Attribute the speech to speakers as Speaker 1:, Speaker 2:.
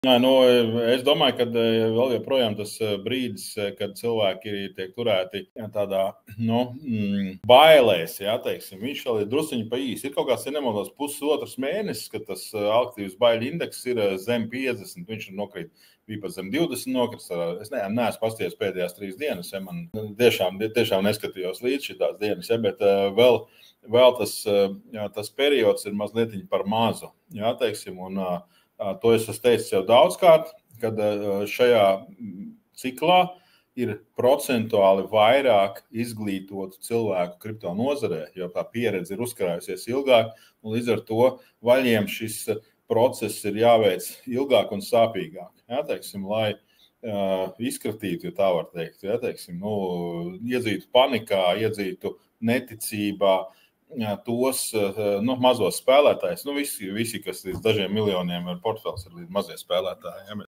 Speaker 1: Jā, es domāju, ka vēl joprojām tas brīdis, kad cilvēki tiek turēti tādā bailēs, teiksim, viņš vēl ir drusciņi pa īsi. Ir kaut kāds, ja nemaldos, pusotrs mēnesis, kad tas aktīvs baiļu indeks ir zem 50, viņš ir nokrīt. Bija pat zem 20 nokris. Es neesmu pasties pēdējās 3 dienas, man tiešām neskatījos līdz šitās dienas, bet vēl tas periods ir mazliet par mazu, teiksim, un to es esmu teicis jau daudzkārt, kad šajā ciklā ir procentuāli vairāk izglītotu cilvēku kripto nozarē, jo tā pieredze ir uzkrājusies ilgāk, un līdz ar to vaļiem šis process ir jāveic ilgāk un sāpīgāk, teiksim, lai izkratītu, ja tā var teikt, teiksim, iedzītu panikā, iedzītu neticībā, tos mazos spēlētājus, visi, kas līdz dažiem miljoniem ir portfels, ir līdz mazie spēlētāji.